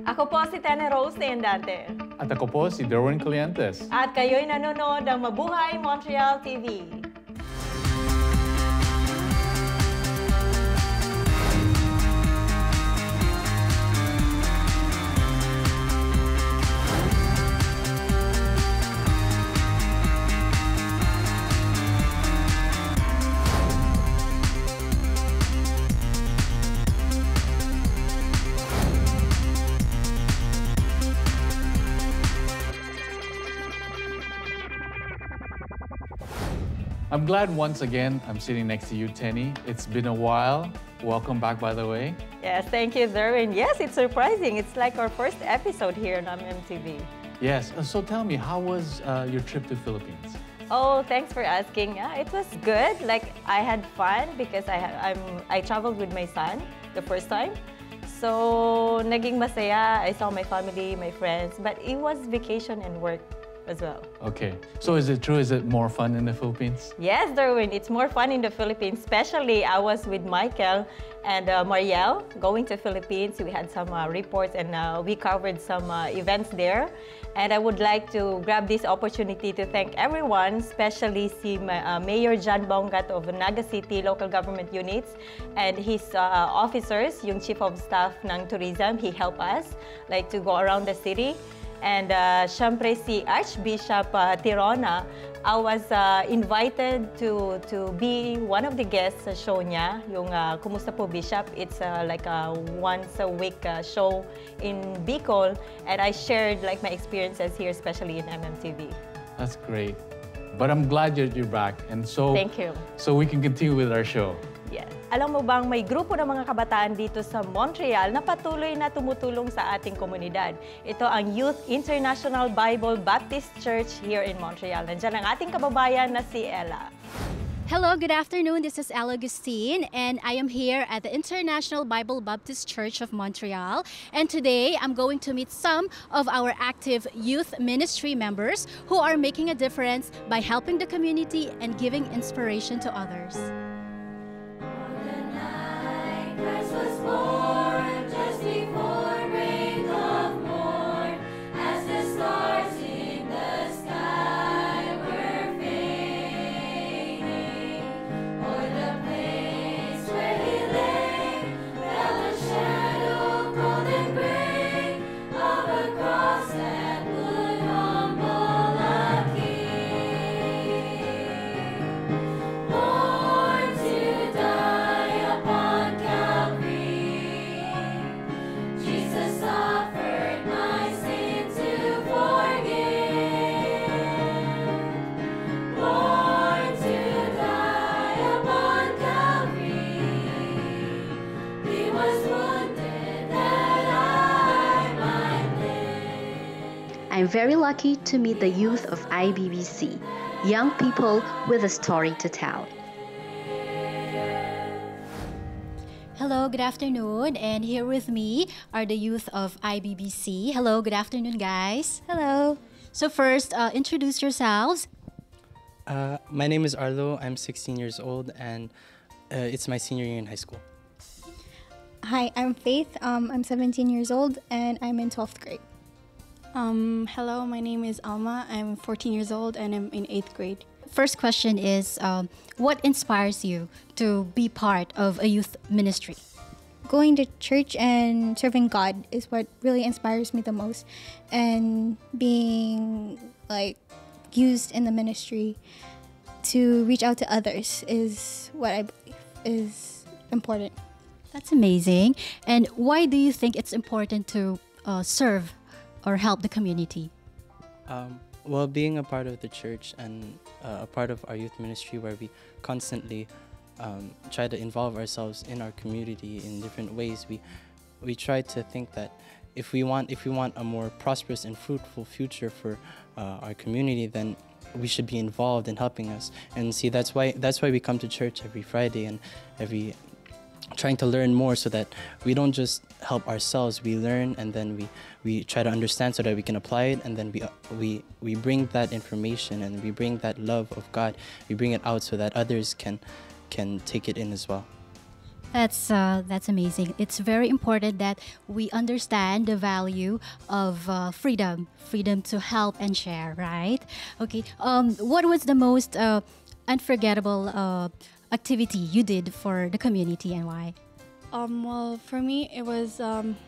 Ako po si Tene Rose Tendante. At ako po si Derwin Calientes. At kayo'y nanonood ng Mabuhay Montreal TV. I'm glad once again I'm sitting next to you, Tenny. It's been a while. Welcome back, by the way. Yes, thank you, Derwin. Yes, it's surprising. It's like our first episode here on MTV. Yes, so tell me, how was your trip to Philippines? Oh, thanks for asking. Yeah, it was good. Like, I had fun because I traveled with my son the first time. So, naging masaya. I saw my family, my friends. But it was vacation and work as well. Okay. So is it true? Is it more fun in the Philippines? Yes, Derwin. It's more fun in the Philippines. Especially, I was with Michael and Marielle going to Philippines. We had some reports and we covered some events there. And I would like to grab this opportunity to thank everyone, especially si Mayor John Bongat of Naga City Local Government Units and his officers, yung Chief of Staff ng Tourism. He helped us like to go around the city. And syempre si Archbishop Tirona, I was invited to be one of the guests sa show niya, yung Kumusta po Bishop. It's like a once a week show in Bicol, and I shared like my experiences here, especially in MMTV. That's great. But I'm glad you're back, and so thank you. So we can continue with our show. Yes. Alam mo bang may grupo ng mga kabataan dito sa Montreal na patuloy na tumutulong sa ating komunidad. Ito ang Youth International Bible Baptist Church here in Montreal. Nandiyan ang ating kababayan na si Ella. Hello, good afternoon. This is Agustin, and I am here at the International Bible Baptist Church of Montreal. And today, I'm going to meet some of our active youth ministry members who are making a difference by helping the community and giving inspiration to others. I'm very lucky to meet the youth of IBBC, young people with a story to tell. Hello, good afternoon, and here with me are the youth of IBBC. Hello, good afternoon, guys. Hello. So first, introduce yourselves. My name is Arlo. I'm 16 years old, and it's my senior year in high school. Hi, I'm Faith. I'm 17 years old, and I'm in 12th grade. Hello, my name is Alma. I'm 14 years old and I'm in 8th grade. First question is, what inspires you to be part of a youth ministry? Going to church and serving God is what really inspires me the most. And being like used in the ministry to reach out to others is what I believe is important. That's amazing. And why do you think it's important to serve or help the community? Well, being a part of the church and a part of our youth ministry where we constantly try to involve ourselves in our community in different ways, we try to think that if we want a more prosperous and fruitful future for our community, then we should be involved in helping us. And see, that's why we come to church every Friday and trying to learn more so that we don't just help ourselves, we learn and then we try to understand so that we can apply it, and then we bring that information and we bring that love of God, we bring it out so that others can take it in as well. That's amazing. It's very important that we understand the value of freedom to help and share, right? Okay. What was the most unforgettable activity you did for the community and why? Well, for me, it was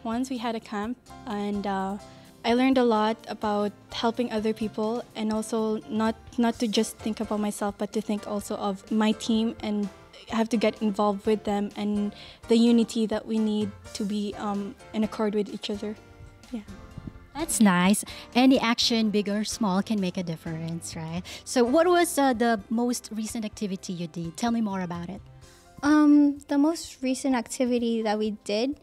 once we had a camp, and I learned a lot about helping other people, and also not to just think about myself, but to think also of my team and have to get involved with them, and the unity that we need to be in accord with each other. Yeah. That's nice. Any action, big or small, can make a difference, right? So, what was the most recent activity you did? Tell me more about it. The most recent activity that we did,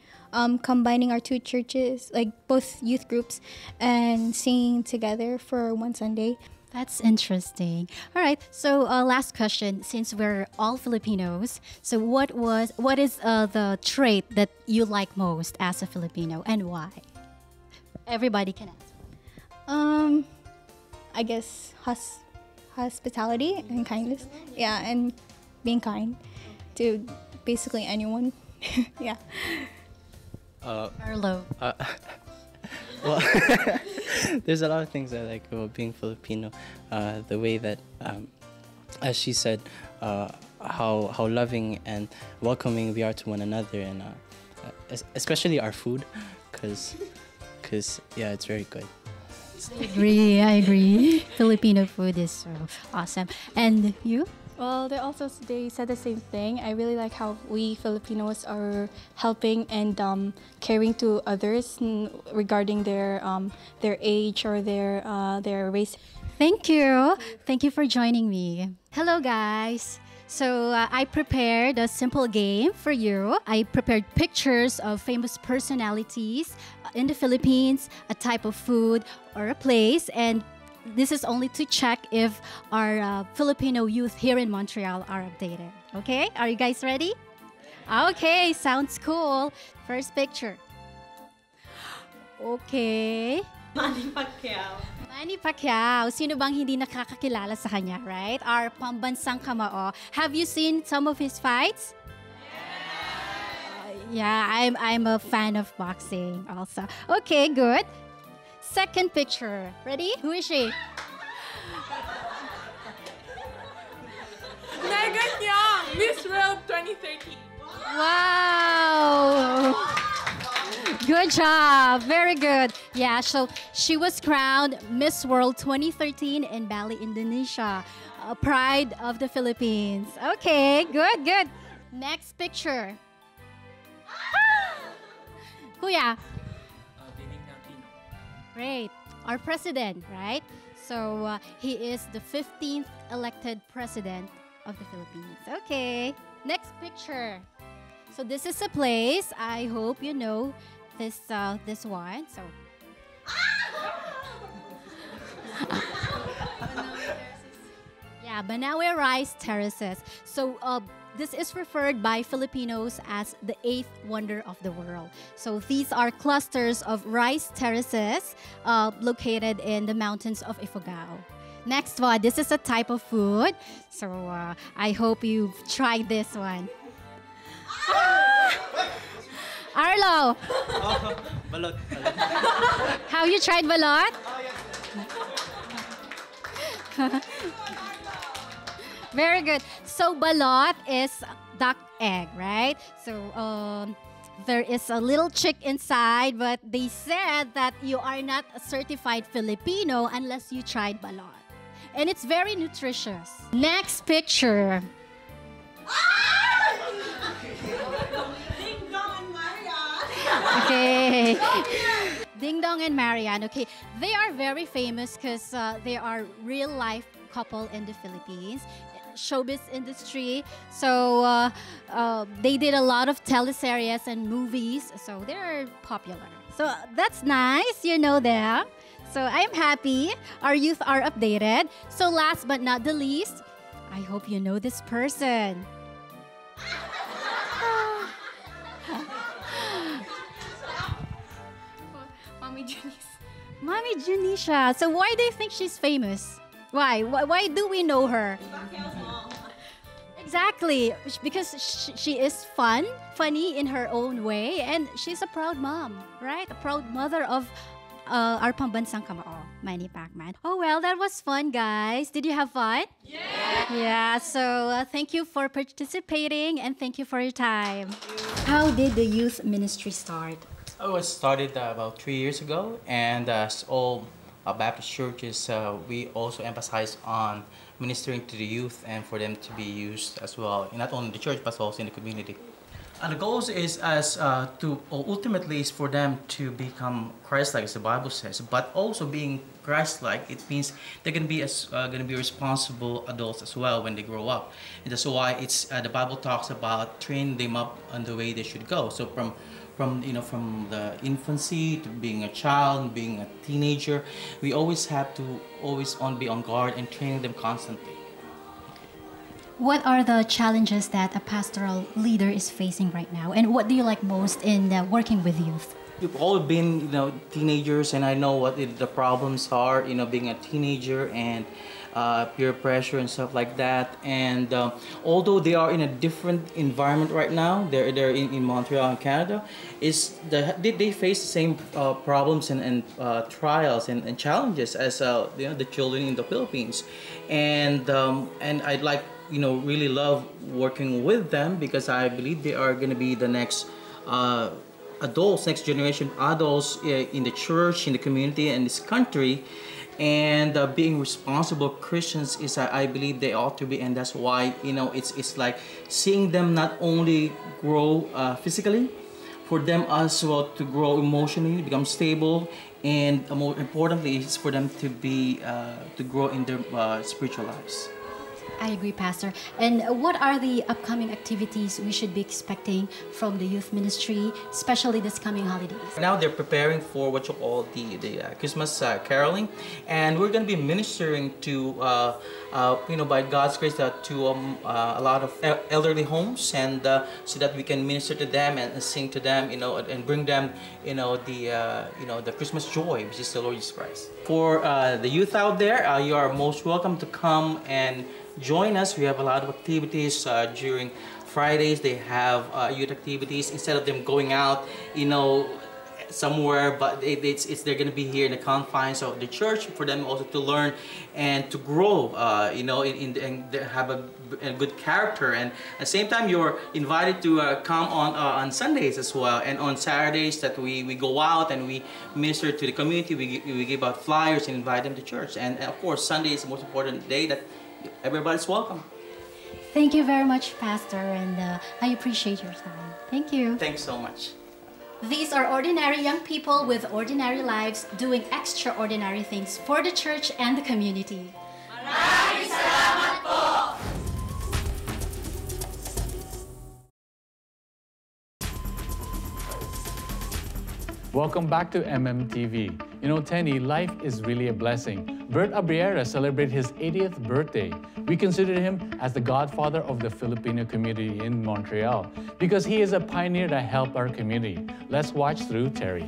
combining our two churches, like both youth groups, and singing together for one Sunday. That's interesting. All right. So, last question. Since we're all Filipinos, so what is the trait that you like most as a Filipino, and why? Everybody can answer. I guess hospitality and kindness. Yeah, and being kind to basically anyone. Yeah. Carlo. Well, there's a lot of things I like about being Filipino. The way that, as she said, how loving and welcoming we are to one another, and especially our food, because yeah, it's very good. I agree. Filipino food is so awesome. And you? Well, they said the same thing. I really like how we Filipinos are helping and caring to others regarding their age or their race. Thank you. Thank you for joining me. Hello, guys. So I prepared a simple game for you. I prepared pictures of famous personalities in the Philippines, a type of food or a place, and this is only to check if our Filipino youth here in Montreal are updated. Okay? Are you guys ready? Okay, sounds cool. First picture. Okay. Manny Pacquiao. Manny Pacquiao. Sino bang hindi nakakakilala sa kanya, right? Our pambansang kamao. Have you seen some of his fights? Yeah, I'm a fan of boxing also. Okay, good. Second picture. Ready? Who is she? Megan Young, Miss World 2013. Wow! Good job. Very good. Yeah, so she was crowned Miss World 2013 in Bali, Indonesia. Pride of the Philippines. Okay, good, good. Next picture. Kuya. Great. Our president, right? So he is the 15th elected president of the Philippines. Okay. Next picture. So this is a place. I hope you know this one. So yeah, Banawe Rice Terraces. So this is referred by Filipinos as the 8th wonder of the world. So these are clusters of rice terraces located in the mountains of Ifugao. Next one, this is a type of food. So I hope you've tried this one. Arlo! Balot. How you tried balot? Very good. So balot is duck egg, right? So there is a little chick inside, but they said that you are not a certified Filipino unless you tried balot. And it's very nutritious. Next picture. Okay. Ding Dong and Marian. Okay. They are very famous because they are real life couple in the Philippines. Showbiz industry. So they did a lot of teleseries and movies. So they're popular. So that's nice. You know them. So I'm happy. Our youth are updated. So last but not the least, I hope you know this person. Mommy Janice. Mommy Janisha. So why do you think she's famous? Why? Why do we know her? Exactly, because she is funny in her own way, and she's a proud mom, right? A proud mother of our pambansang kamao, Manny Pacman. Oh well, that was fun, guys. Did you have fun? Yeah. Yeah. So thank you for participating, and thank you for your time. How did the youth ministry start? It was started about 3 years ago, and as all Baptist churches, we also emphasize on ministering to the youth and for them to be used as well, not only in the church but also in the community. And the goals is ultimately is for them to become Christ-like, as the Bible says, but also being Christ-like, it means they're going to be responsible adults as well when they grow up. And that's why it's the Bible talks about training them up on the way they should go. So from the infancy to being a child, being a teenager, we always have to be on guard and training them constantly. What are the challenges that a pastoral leader is facing right now, and what do you like most in working with youth? We've all been, teenagers, and I know what the problems are, being a teenager and peer pressure and stuff like that. And although they are in a different environment right now, they're in Montreal in Canada, they face the same problems and trials and challenges as the children in the Philippines. And I'd like really love working with them because I believe they are going to be the next adults, next generation adults in the church, in the community, and this country. And being responsible Christians is, I believe they ought to be, and that's why it's like seeing them not only grow physically, for them as well to grow emotionally, become stable, and more importantly, it's for them to be to grow in their spiritual lives. I agree, Pastor. And what are the upcoming activities we should be expecting from the youth ministry, especially this coming holidays? Now they're preparing for what you call the Christmas caroling, and we're going to be ministering to, by God's grace, to a lot of elderly homes, and so that we can minister to them and sing to them, and bring them, the Christmas joy, which is the Lord Jesus Christ. For the youth out there, you are most welcome to come and join us. We have a lot of activities during Fridays. They have youth activities instead of them going out, somewhere, but they're going to be here in the confines of the church for them also to learn and to grow, and have a good character. And at the same time, you're invited to come on Sundays as well, and on Saturdays that we go out and we minister to the community. We give out flyers and invite them to church. And of course, Sunday is the most important day that everybody's welcome. Thank you very much, Pastor, and I appreciate your time. Thank you. Thanks so much. These are ordinary young people with ordinary lives doing extraordinary things for the church and the community. Maraming salamat po! Welcome back to MMTV. Tenny, life is really a blessing. Bert Abiera celebrated his 80th birthday. We consider him as the godfather of the Filipino community in Montreal because he is a pioneer to help our community. Let's watch through Terry.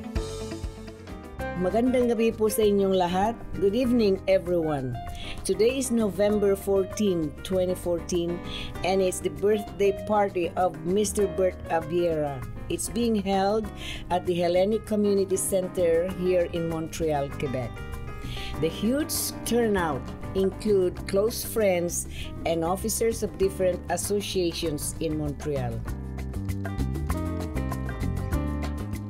Magandang gabi po sa inyong lahat. Good evening, everyone. Today is November 14, 2014, and it's the birthday party of Mr. Bert Abiera. It's being held at the Hellenic Community Center here in Montreal, Quebec. The huge turnout include close friends and officers of different associations in Montreal.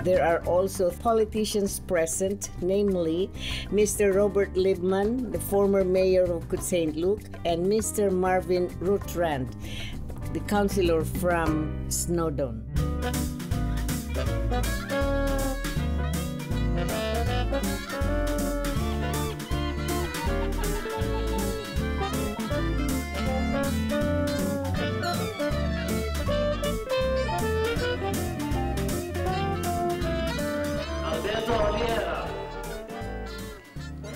There are also politicians present, namely Mr. Robert Libman, the former mayor of St. Luc, and Mr. Marvin Rutrand, the councillor from Snowdon. Abiera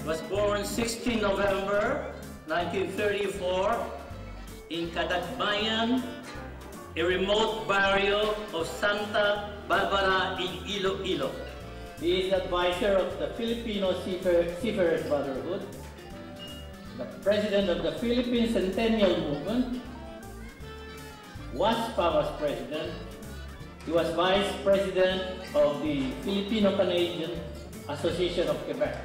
was born 16 November 1934 in Cadagbayan, a remote barrio of Santa Barbara in Iloilo. He is advisor of the Filipino Seafarers Brotherhood, the president of the Philippine Centennial Movement, was Pava's president. He was vice president of the Filipino-Canadian Association of Quebec.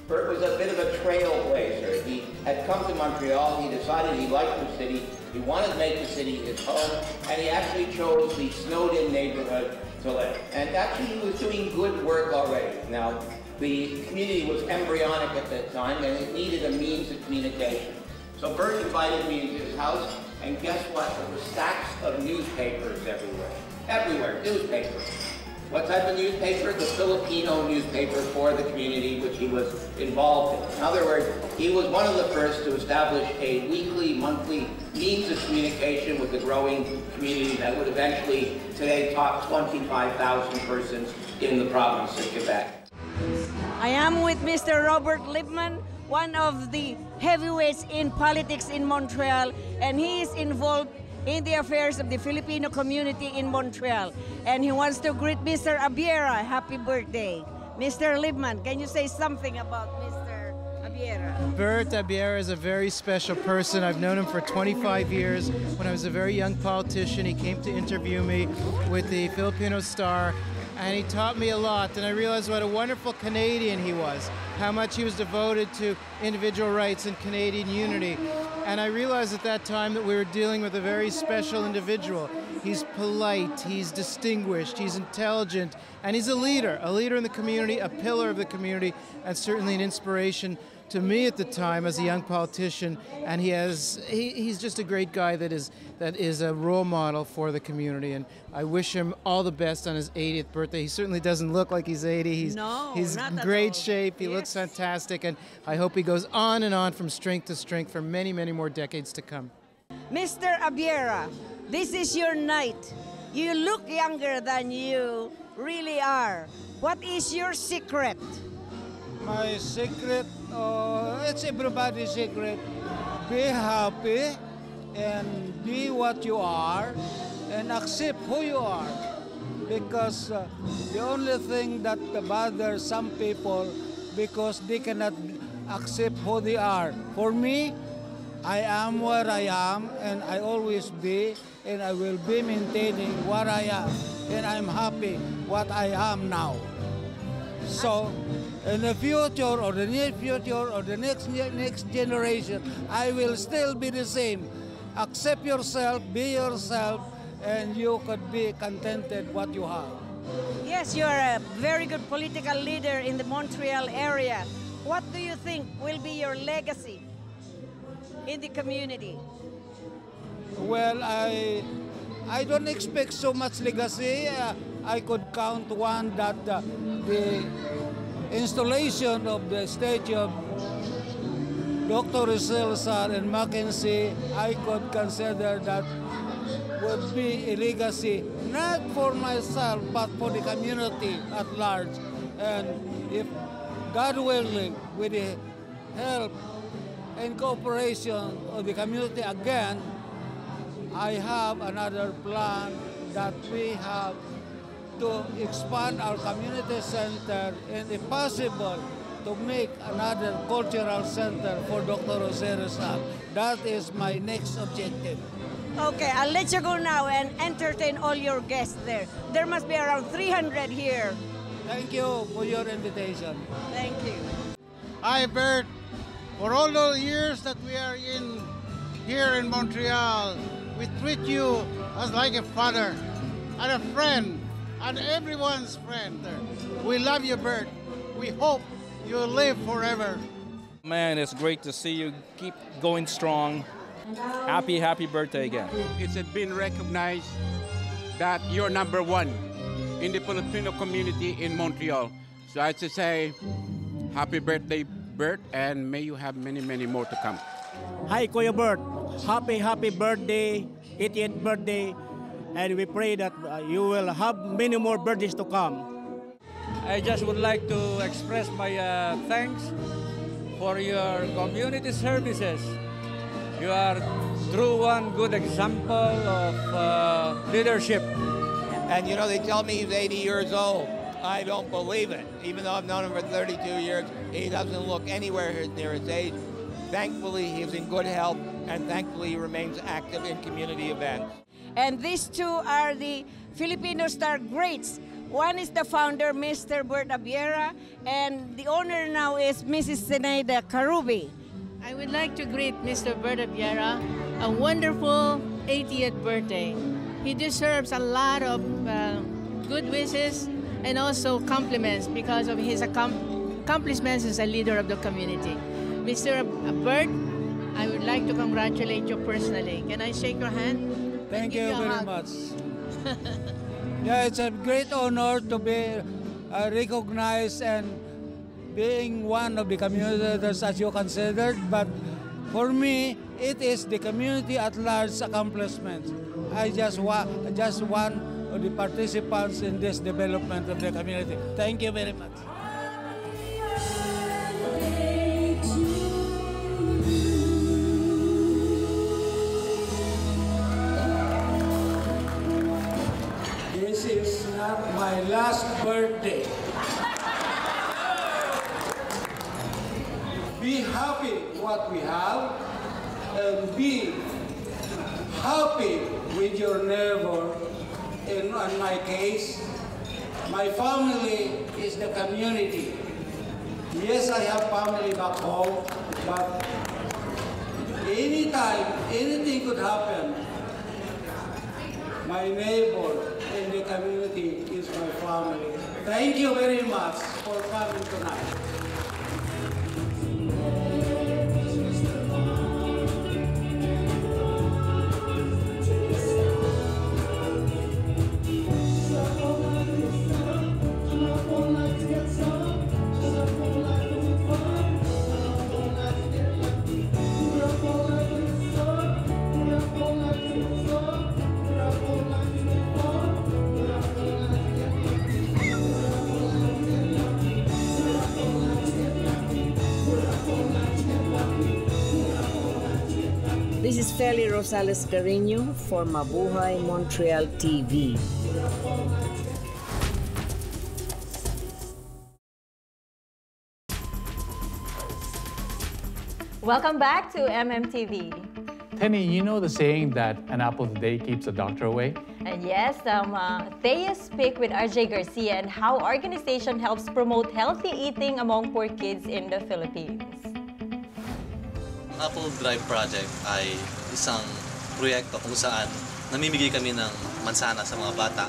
Bert was a bit of a trailblazer. He had come to Montreal, he decided he liked the city, he wanted to make the city his home, and he actually chose the snowed-in neighborhood to live. And actually he was doing good work already. Now, the community was embryonic at that time, and it needed a means of communication. So Bert invited me into his house, and guess what? There were stacks of newspapers everywhere. Everywhere, newspapers. What type of newspaper? The Filipino newspaper for the community which he was involved in. In other words, he was one of the first to establish a weekly, monthly means of communication with the growing community that would eventually today top 25,000 persons in the province of Quebec. I am with Mr. Robert Lipman, one of the heavyweights in politics in Montreal, and he is involved in the affairs of the Filipino community in Montreal. And he wants to greet Mr. Abiera. Happy birthday. Mr. Lipman, can you say something about Mr. Abiera? Bert Abiera is a very special person. I've known him for 25 years. When I was a very young politician, he came to interview me with the Filipino Star, and he taught me a lot, and I realized what a wonderful Canadian he was, how much he was devoted to individual rights and Canadian unity. And I realized at that time that we were dealing with a very special individual. He's polite, he's distinguished, he's intelligent, and he's a leader in the community, a pillar of the community, and certainly an inspiration to me at the time as a young politician. And he's just a great guy that is a role model for the community, and I wish him all the best on his 80th birthday. He certainly doesn't look like he's 80. He's in great shape. He looks fantastic, and I hope he goes on and on from strength to strength for many, many more decades to come. Mr. Abiera, this is your night. You look younger than you really are. What is your secret? My secret, it's everybody's secret. Be happy and be what you are and accept who you are. Because the only thing that bothers some people, because they cannot accept who they are. For me, I am where I am, and I always be, and I will be maintaining what I am, and I'm happy what I am now. So, in the future, or the near future, or the next generation, I will still be the same. Accept yourself, be yourself, and you could be contented what you have. Yes, you're a very good political leader in the Montreal area. What do you think will be your legacy in the community? Well, I don't expect so much legacy. I could count one that the installation of the statue of Dr. Rizal and Mackenzie, I could consider that would be a legacy, not for myself, but for the community at large. And if God willing, with the help and cooperation of the community again, I have another plan that we have to expand our community center and, if possible, to make another cultural center for Dr. Jose Rizal. That is my next objective. Okay, I'll let you go now and entertain all your guests there. There must be around 300 here. Thank you for your invitation. Thank you. Hi, Bert. For all those years that we are here in Montreal, we treat you as like a father and a friend and everyone's friend. We love you, Bert. We hope you'll live forever. Man, it's great to see you keep going strong. Happy birthday again. It's been recognized that you're number one in the Filipino community in Montreal. So I should say, happy birthday, Bert, and may you have many, many more to come. Hi, Kuya Bert. Happy birthday, 80th birthday, and we pray that you will have many more birthdays to come. I just would like to express my thanks for your community services. You are true one good example of leadership. And you know, they tell me he's 80 years old. I don't believe it. Even though I've known him for 32 years, he doesn't look anywhere near his age. Thankfully, he's in good health, and thankfully he remains active in community events. And these two are the Filipino Star greats. One is the founder, Mr. Bert Abiera, and the owner now is Mrs. Zenaida Karubi. I would like to greet Mr. Bert Abiera a wonderful 80th birthday. He deserves a lot of good wishes and also compliments because of his accomplishments as a leader of the community. Mr. Bert, I would like to congratulate you personally. Can I shake your hand? Thank you very much. Yeah, it's a great honor to be recognized and being one of the community leaders as you considered, but for me, it is the community at large accomplishment. I just one of the participants in this development of the community. Thank you very much. This is not my last birthday. Be happy what we have and be happy with your neighbor. In my case, my family is the community. Yes, I have family back home, but anytime, anything could happen. My neighbor in the community is my family. Thank you very much for coming tonight. This is Feli Rosales Carreño for Mabuhay Montreal TV. Welcome back to MMTV. Tenny, you know the saying that an apple a day keeps a doctor away? And yes, Thea speak with RJ Garcia and how organization helps promote healthy eating among poor kids in the Philippines. Apple Drive Project ay isang proyekto kung saan namimigay kami ng mansana sa mga bata.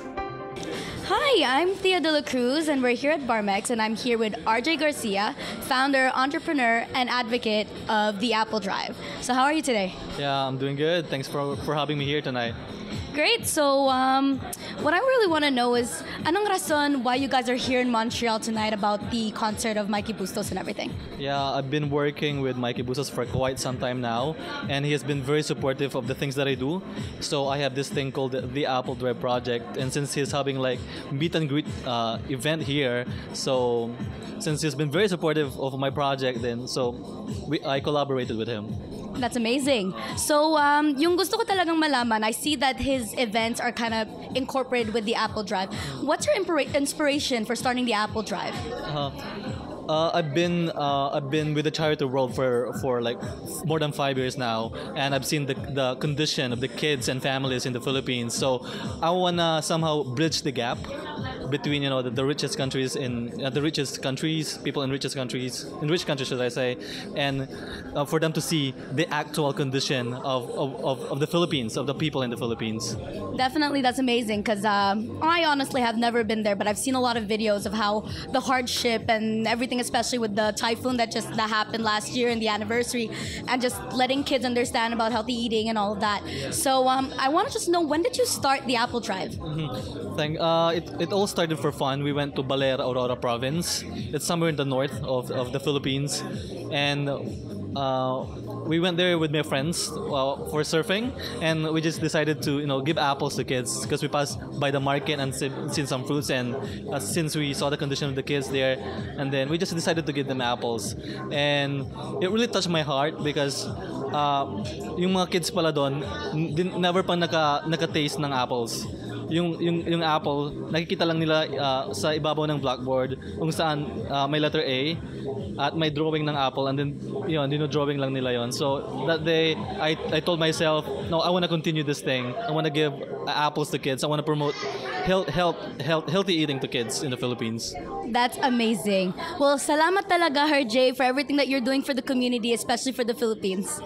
Hi, I'm Thea de la Cruz and we're here at Barmex and I'm here with RJ Garcia, founder, entrepreneur, and advocate of the Apple Drive. So how are you today? Yeah, I'm doing good. Thanks for having me here tonight. Great. So what I really want to know is, anong rason why you guys are here in Montreal tonight about the concert of Mikey Bustos and everything? Yeah, I've been working with Mikey Bustos for quite some time now, and he has been very supportive of the things that I do. So I have this thing called the Apple Drive Project, and since he's having like meet and greet event here, so since he's been very supportive of my project, then I collaborated with him. That's amazing. So, yung gusto ko talagang malaman, I see that his events are kind of incorporated with the Apple Drive. What's your inspiration for starting the Apple Drive? I've been with the charity world for like more than 5 years now, and I've seen the condition of the kids and families in the Philippines. So I wanna somehow bridge the gap between the richest countries people in rich countries should I say, and for them to see the actual condition of the Philippines, of the people in the Philippines. Definitely, that's amazing because I honestly have never been there, but I've seen a lot of videos of how the hardship and everything, especially with the typhoon that happened last year and the anniversary, and just letting kids understand about healthy eating and all of that. So I want to just know, when did you start the Apple Drive? It all started for fun. We went to Baler, Aurora province. It's somewhere in the north of the Philippines, and we went there with my friends for surfing, and we just decided to give apples to kids because we passed by the market and seen some fruits, and since we saw the condition of the kids there, and then we just decided to give them apples, and it really touched my heart because yung mga kids pala doon never pa naka-taste ng apples. yung apple, nakikita lang nila sa ibabaw ng blackboard kung saan may letter A at may drawing ng apple, and then yun, dino-drawing lang nila yon. So that day, I told myself, no, I want to continue this thing. I want to give apples to kids. I want to promote healthy eating to kids in the Philippines. That's amazing. Well, salamat talaga, Herjay, for everything that you're doing for the community, especially for the Philippines.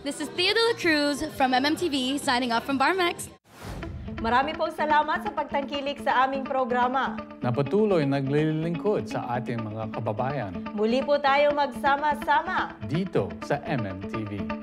This is Thea de la Cruz from MMTV, signing off from Barmax. Marami pong salamat sa pagtangkilik sa aming programa. Na patuloy naglilingkod sa ating mga kababayan. Muli po tayo magsama-sama dito sa MMTV.